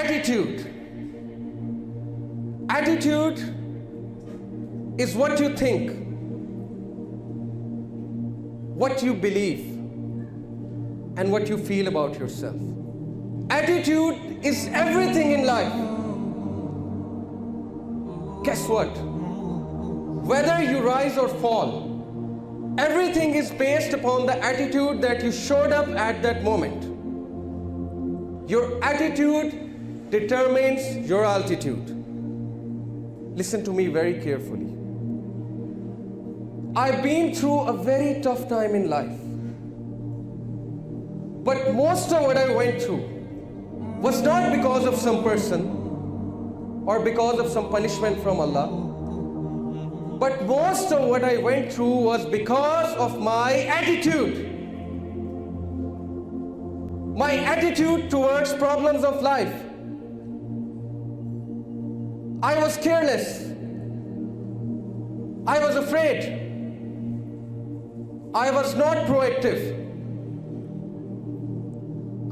attitude. Attitude is what you think, what you believe, and what you feel about yourself. Attitude is everything in life. Guess what? Whether you rise or fall, everything is based upon the attitude that you showed up at that moment. Your attitude determines your altitude. Listen to me very carefully. I've been through a very tough time in life. But most of what I went through was not because of some person or because of some punishment from Allah. But most of what I went through was because of my attitude. My attitude towards problems of life. I was careless. I was afraid. I was not proactive.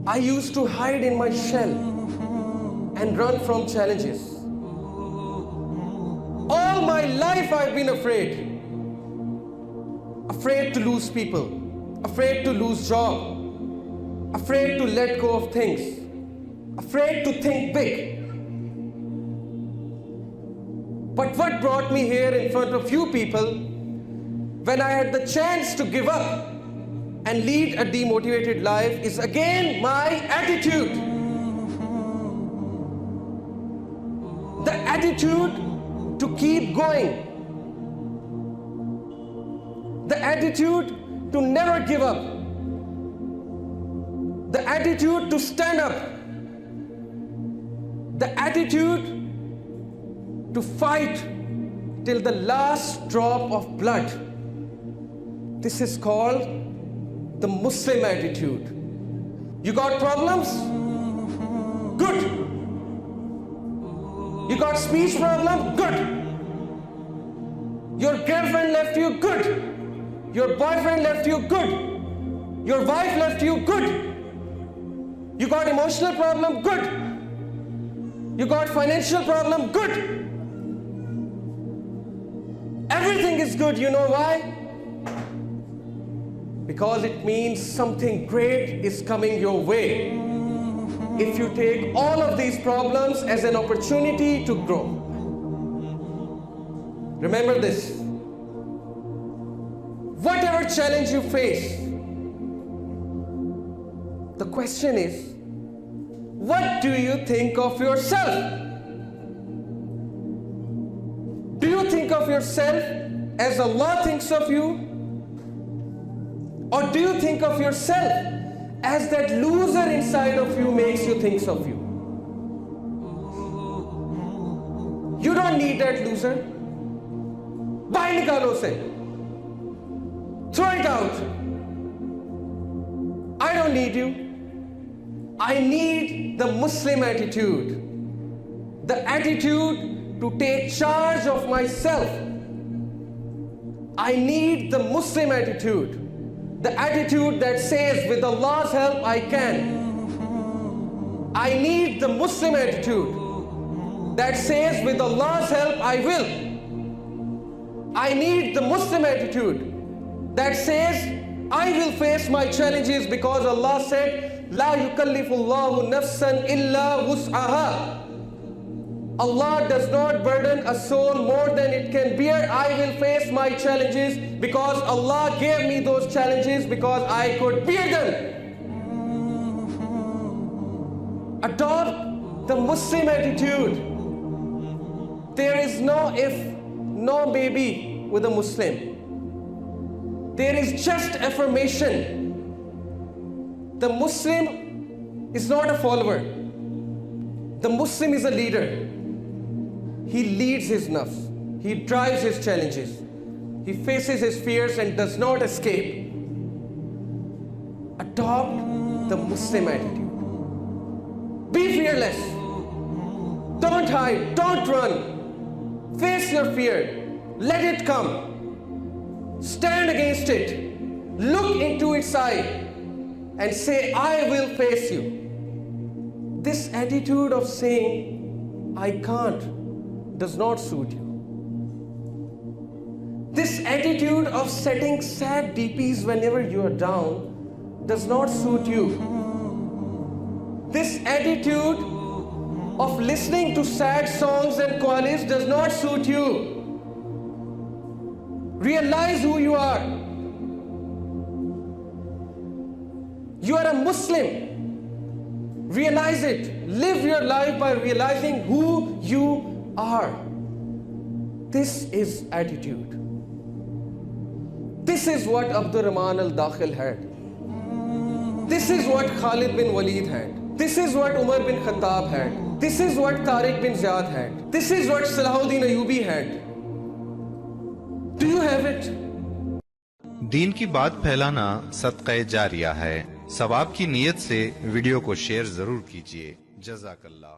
I used to hide in my shell and run from challenges. All my life I've been afraid. Afraid to lose people. Afraid to lose job. Afraid to let go of things. Afraid to think big. But what brought me here in front of you people, when I had the chance to give up and lead a demotivated life, is again my attitude. The attitude to keep going. The attitude to never give up. The attitude to stand up. The attitude to fight till the last drop of blood. This is called the Muslim attitude. You got problems? Good. You got speech problem? Good. Your girlfriend left you? Good. Your boyfriend left you? Good. Your wife left you? Good. You got emotional problem? Good. You got financial problem? Good. Everything is good. You know why? Because it means something great is coming your way. If you take all of these problems as an opportunity to grow. Remember this. Whatever challenge you face, the question is, what do you think of yourself? Do you think of yourself as Allah thinks of you? Or do you think of yourself as that loser inside of you makes you think of you? You don't need that loser. Bahar nikalo se. Throw it out. I don't need you. I need the Muslim attitude. The attitude to take charge of myself. I need the Muslim attitude. The attitude that says, with Allah's help, I can. I need the Muslim attitude that says, with Allah's help, I will. I need the Muslim attitude that says, I will face my challenges because Allah said, La yukallifullahu nafsan illa wus'aha. Allah does not burden a soul more than it can bear. I will face my challenges because Allah gave me those challenges because I could bear them. Adopt the Muslim attitude. There is no if, no maybe with a Muslim. There is just affirmation. The Muslim is not a follower. The Muslim is a leader. He leads his nafs. He drives his challenges. He faces his fears and does not escape. Adopt the Muslim attitude. Be fearless. Don't hide. Don't run. Face your fear. Let it come. Stand against it. Look into its eye and say, I will face you. This attitude of saying, I can't, does not suit you. This attitude of setting sad DPs whenever you are down does not suit you. This attitude of listening to sad songs and qawwalids does not suit you. Realize who you are. You are a Muslim. Realize it. Live your life by realizing who you are. This is attitude. This is what Abdurrahman al-Dakhil had. This is what Khalid bin Walid had. This is what Umar bin Khattab had. This is what Tariq bin Ziyad had. This is what Salahuddin Ayyubi had. Do you have it? दीन की बात फैलाना सदक़े जारिया है। सवाब की नीयत से video को शेयर जरूर कीजिए। जज़ाकल्लाह।